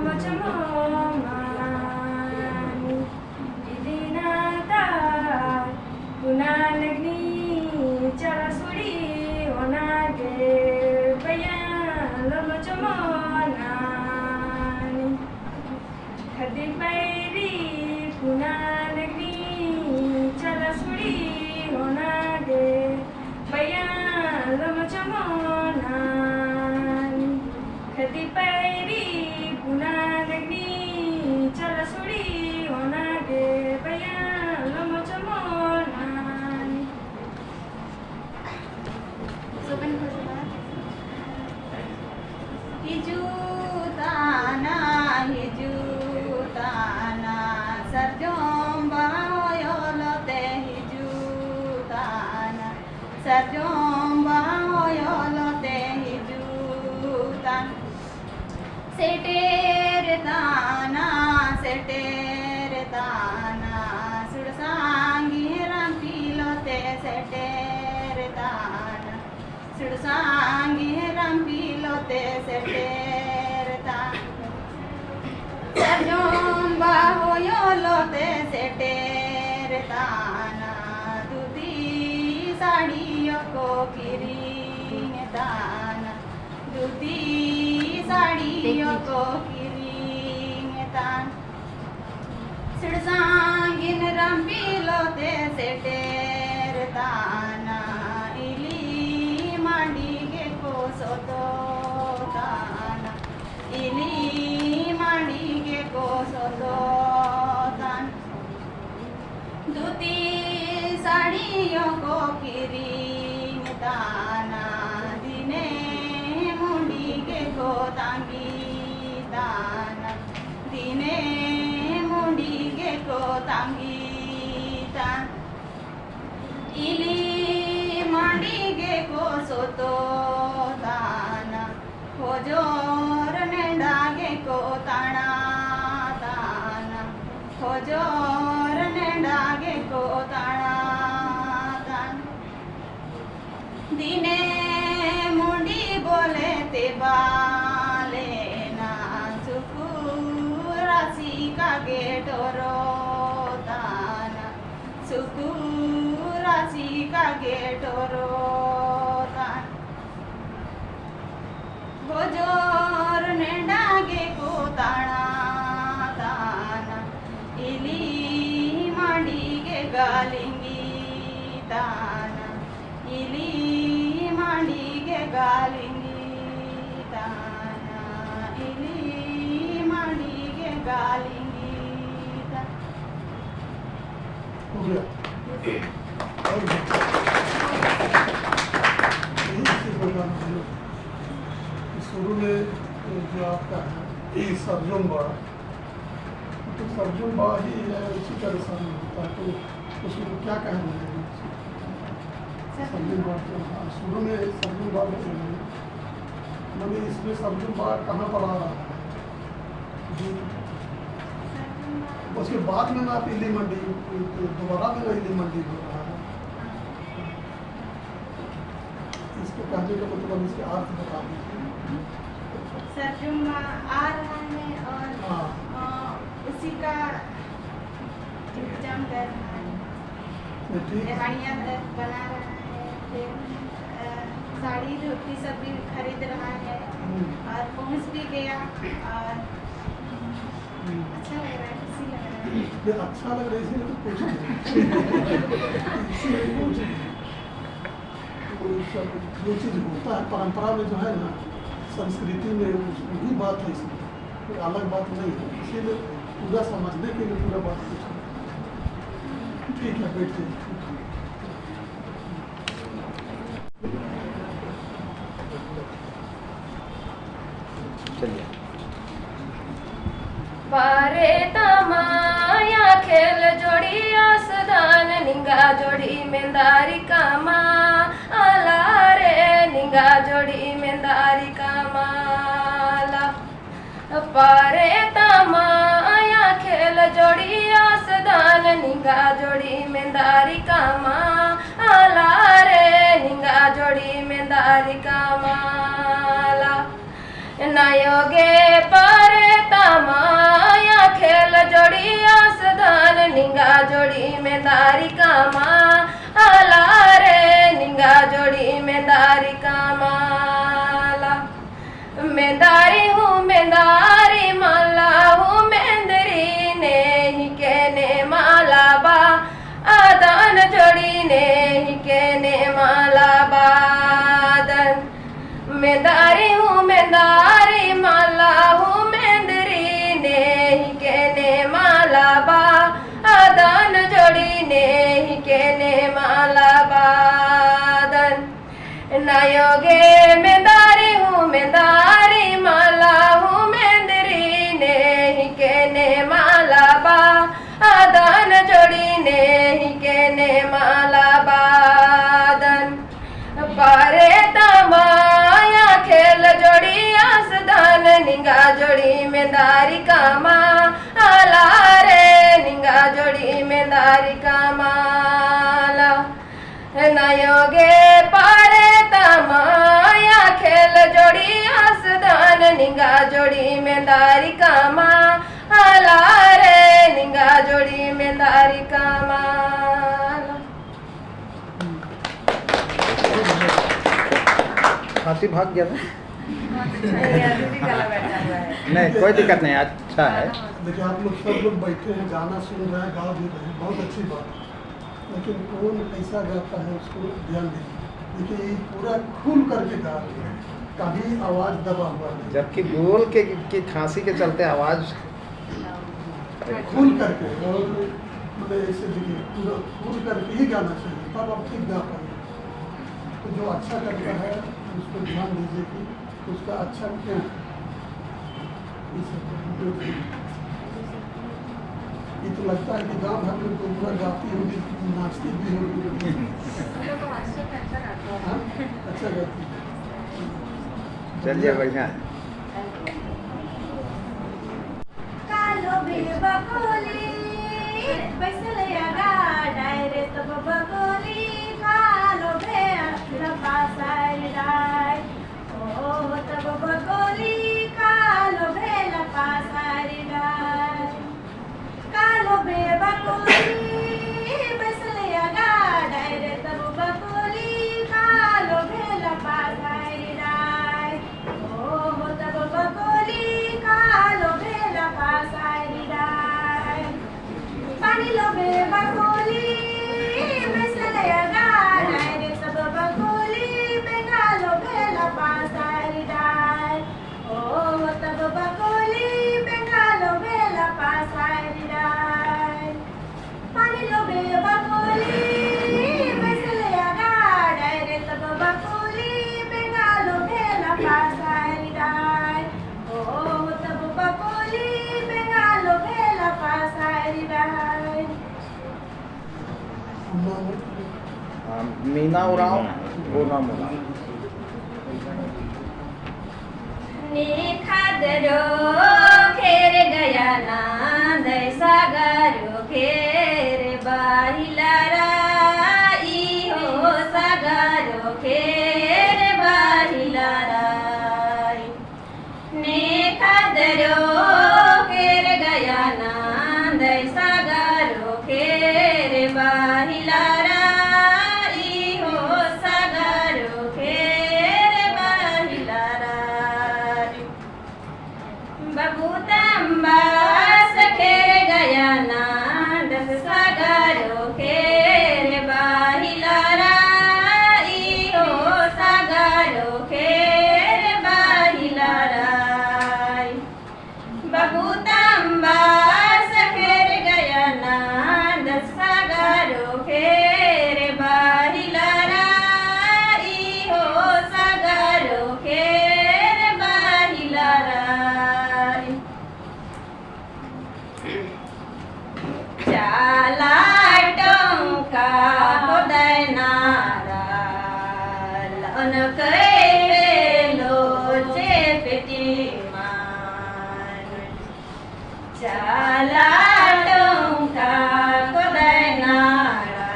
लमचमोमानी इदिनाता गुनानग्नी चरसुड़ी ओनागे बया लमचमोनानी खदी पैरी गुनानग्नी चरसुड़ी ओनागे बया लमचमोनानी खदी पैरी गुनानग्नी चरसुड़ी ओनागे बया लमचमोनानी Hijutana, hijutana, sarjomba hoyolote hijutana, sarjomba hoyolote hijutan. Seteretana, seteretana, sudsangi rampilote seteretana. Sudsangi rampilote seteretana. Sarjomba hoyolote seteretana. Tuti sadiyo ko kiringetana. Tuti sadiyo ko kiringetana. Sudsangi rampilote seteretana. Sototana ini mandige ko sototan duti sadiyo ko kiringetana dine mundige ko tangitana dine mundige ko tangitan ili mandige ko sototana hojor nedage ko tana tana hojor nedage ko tana tana dine mundi bole te balena sukurasi ka getoro tana sukurasi ka getoro hojor nedage ko tana tana ili mandige galingi tana ili mandige galingi tana ili mandige galingi tana. हो गया और यही से programme शुरू में जो आपका है सरजुम्बा तो सरजुम्बा ही है उसी का रसान होता है तो उसको क्या कहना है सरजुम्बा शुरू में सरजुम्बा मैंने इसमें सरजुम्बा कहाँ पर आ रहा है जी उसके बाद में आप इली मंडी दोबारा में इली मंडी हो रहा है इसको कहने का मतलब इसके अर्थ बता दीजिए सरजुम्बा आ रहा है और उसी का इंतजाम कर रहा है रेवाड़ियाँ बना रहा है फिर साड़ी धोती सब भी खरीद रहा है और पहुँच भी गया और अच्छा लग रहा है खुशी लग रहा है अच्छा लग रहा है इसीलिए तो पूछ जो चीज़ होता है परंपरा में जो है ना संस्कृति में वही बात है इसमें कोई अलग बात नहीं है इसीलिए पूरा समझने के लिए पूरा बात पूछा ठीक है बैठिए चलिए पारे तमाया खेल जोड़ी आसदान निंगा जोड़ी मेंदारी कामा आला रे निंगा जोड़ी मेंदारी कामाला पारे तमाया खेल जोड़ी आसदान निंगा जोड़ी मेंदारी कामा आला रे निंगा जोड़ी मेंदारी कामाला नयोगे पारे तम जोड़ी आसदान निंगा जोड़ी में दारी कामा आला रे निंगा जोड़ी में दारी कामाला मेंदारी हूँ मेंदारी माला हूँ मेंदरी ने ही कहने माला बा आदान जोड़ी ने ही कहने माला बादन मेंदारी हूँ मेंदारी माला हूँ मेंदरी ने ही कहने माला बा आदान जोड़ी ने ही कहने माला बादन नयोगे मेंदारी हूँ मेंदारी माला हूँ मेंदरी ने ही कहने माला बा आदान जोड़ी ने ही कहने माला बादन पारे तमाया खेल जोड़ी आसदान निंगा जोड़ी मेंदारी कामा आला रे निंगा जोड़ी मेंदारी कामाला नयोगे पारे तमाया खेल जोड़ी आसदान निंगा जोड़ी मेंदारी कामा आला रे निंगा जोड़ी मेंदारी कामाला। फांसी भाग गया था नहीं कोई दिक्कत नहीं अच्छा है। देखिए आप लोग सब लोग बैठे हैं गाना सुन रहे हैं गा भी रहे हैं बहुत अच्छी बात है लेकिन कौन कैसा गाता है उसको ध्यान दीजिए। देखिए ये पूरा खुल करके गा रहे हैं कभी आवाज़ दबा हुआ नहीं जबकि बोल के खांसी के चलते आवाज़ खुल करके और मतलब ऐसे देखिए पूरा खुल करके ही गाना चाहिए तब आप ठीक गा पाएंगे। तो जो अच्छा करता है उसको ध्यान दीजिए कि उसका अच्छा क्या है। ये तो लगता है कि गाँव भर में तो पूरा गाती होगी नाचती भी होगी हाँ अच्छा गाती चलिए बढ़िया कालो भी बकोली बैसले आगा डायरे तब बकोली कालो भे लपासाई डाय ओ तब बकोली कालो भे लपासाई डाय कालो बे बकोली बैसले आगा डायरे तब बकोली कालो भे लपासाई डाय ओ तब बकोली कालो भे लपासाई डाय पानी लो बे बकोली बैसले आगा डायरे तब बकोली बेगालो भे लपासाई डाय ओ तब बकोली बेगालो भे लपासाई डाय पानी लो बे बकोली बैसले आगा डायरे तब बकोली बेगालो भे लपासाई डाय ओ तब बकोली बेगालो भे लपासाई डाय। मीना उराव गोना मुना निखादरो खेर गया नांद सागरो खेर बाहिलारा इहो सागरो खेर बाहिलारा निखादरो खेर गया नांद सागरो खेर बाहिलारा इहो सागरो खेर बाहिलारा बबूतम्बा सखेर गया नांद सागरो खेर बाहिलारा इहो सागरो खेर बाहिलारा बबूतम्बा सखेर गया नांद सागरो खेर बाहिलारा इहो सागरो खेर बाहिलारा चाला टोंका होदय नारा लन कैलो चेपटी मान चाला टोंका होदय नारा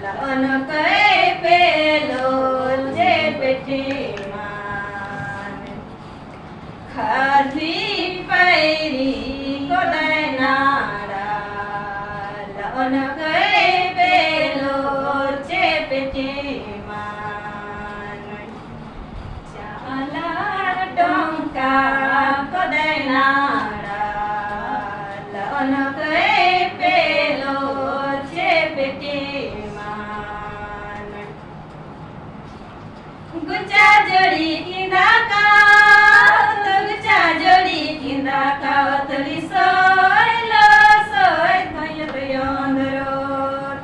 लन कैलो चेपटी मान खाली पैरी होदय नारा नाड़ा लन गए पेलो छे बेटी मान गुचा जोड़ी किंदा का तो गुचा जोड़ी किंदा का वतली सोयलो सोय भय भयंदरोट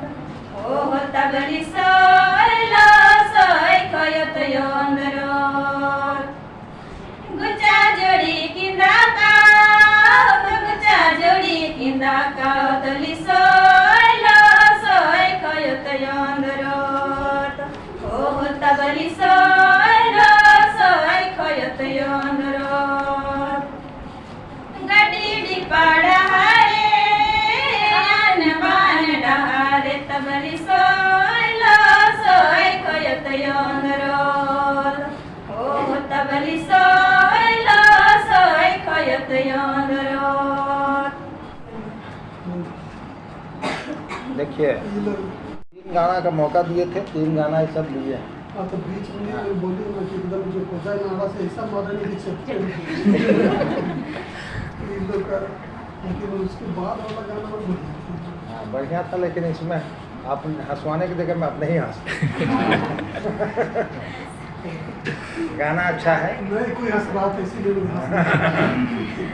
ओ तबली सोयलो सोय कयत यंदरोट गुचा जोड़ी किंदा का तो गुचा जोड़ी किंदा का वतली सोयलो सोय कयत यंदरोट ओ तबली सोयलो सोय कयत यंदरोट गडी डिपाड़ा हारे आन बान डहारे तबली सोयलो सोय कयत यंदरोट ओ तबली सोयलो सोय कयत यंदरोट देखिए ये लोग 3 गाना का मौका दिए थे, 3 गाना ये सब लिए हैं। हाँ तो बीच में बोली ना कि एकदम जो कोचा नाड़ा से ऐसा मारा नहीं कि चप्पल इन लोग का, लेकिन उसके बाद वाला गाना बहुत बढ़िया था। हाँ, बढ़िया था, लेकिन इसमें आप हंसवाने की जगह मैं अपने ही हंस गाना अच्छा है। नहीं कोई हंस रहा था इसीलिए लोग हंस रहे थे।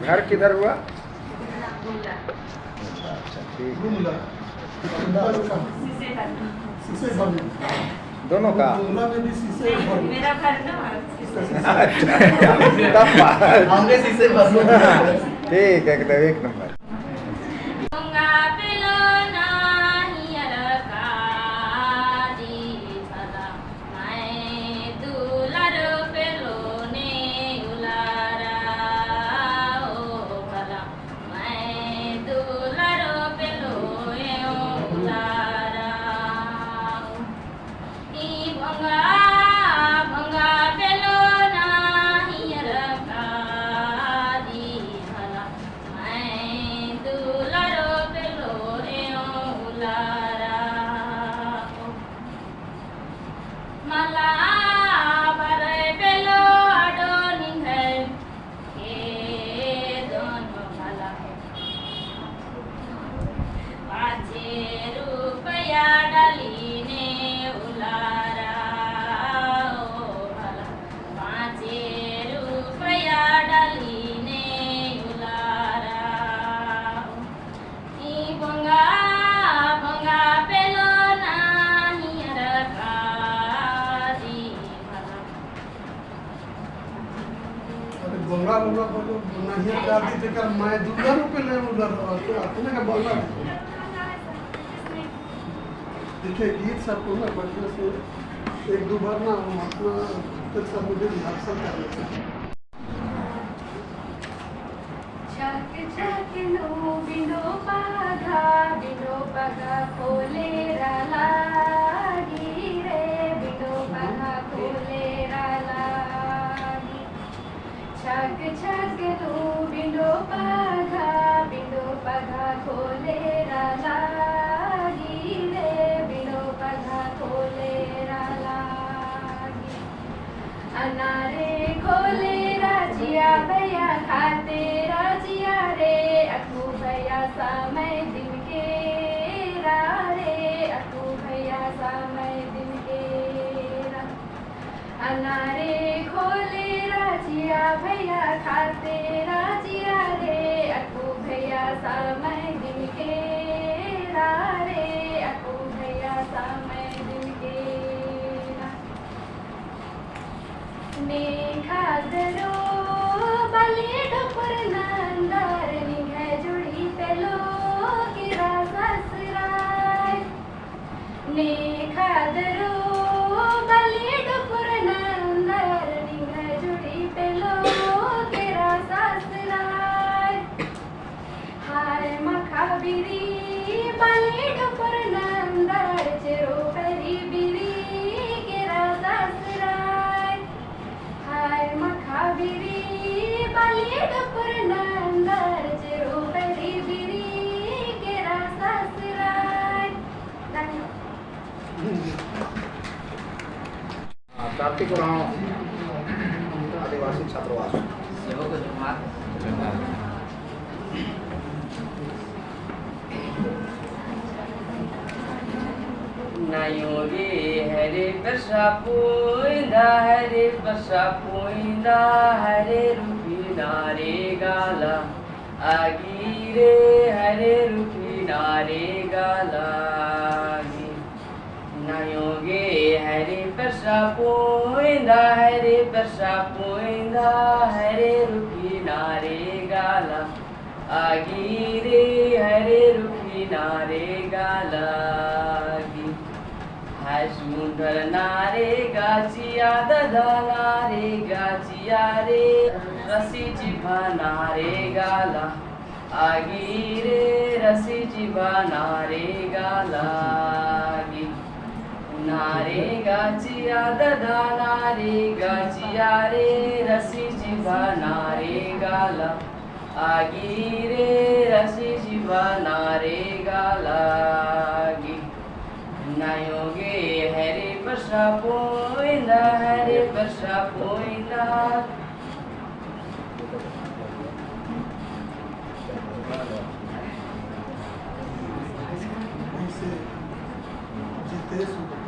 घर किधर हुआ? गुमला अच्छा ठीक। गुमला शीशे घर में दोनों का? गुमला में भी शीशे घर में। मेरा घर ना अच्छा तब बात। हमने शीशे भर ठीक है, एकदम 1 नंबर। गंगा पेलो नाहियर काजी भला मैं दुलार पेलो ने उलारा ओ भला मैं दुलार पेलो ए उलारा ई भंगा भंगा पेलो नाहियर काजी भला मैं दुलार पेलो ए उलारा मला भरे पेलो आडो निघे के दोनों भला 5 रुपया डालीने उलारा ओ भला 5 रुपया डालीने उलारा ई भंगा भंगा पेलो नाहियर काजी भला अरे बंगा बंगा बोलो नहीं कर दी थे कर मैं दूल्हा रुपए ले उधर अपने का बंगा देखिए गीत सबको ना बढ़िया से 1-2 बार ना हम अपना तक सब मुझे रिहर्सल कर लेते हैं। छक छक नो बिनो पागा खोले लागी रे बिनो पागा खोले लागी छक छक नो बिनो पागा खोले लागी रे बिनो पागा खोले लागी अनारे खोले राजिया भैया खाते राजिया रे अकू भैया समय दिन के रे अकू भैया समय दिन के अनारे खोले राजिया भैया खाते राजिया रे अकू भैया समय दिन के रे अकू भैया समय दिन के खादरो बले डोपर नंदर निघे जुड़ी पेलो गिरा ससराय ने खादरो बले डोपर नंदर निघे जुड़ी पेलो गिरा ससराय हाय मखाबिरी बले डोपर नंदर चेरो परी बिरी गिरा ससराय हाय मखाबिरी बले डोपर नंदर चेरो परी बिरी गिरा ससराय। कार्तिक उरांव आदिवासी छात्रावास। Llevo con un mate. Nayoge Hare Pashapuinda Hare Pashapuinda Hare Rupinare Gala Agire Hare Rupinare Gala Nayoge Hare Pashapuinda Hare Pashapuinda Hare Rupinare Gala Agire Hare Rupinare Gala Hai sundar nare gachiya dada nare gachiya re rasi jibha nare gala agire rasi jibha nare gala nare gachiya dada nare gachiya re rasi jibha nare gala agire rasi jibha nare gala Nayoge Hare Pashapuinda Hare Pashapuinda वहीं से जितेश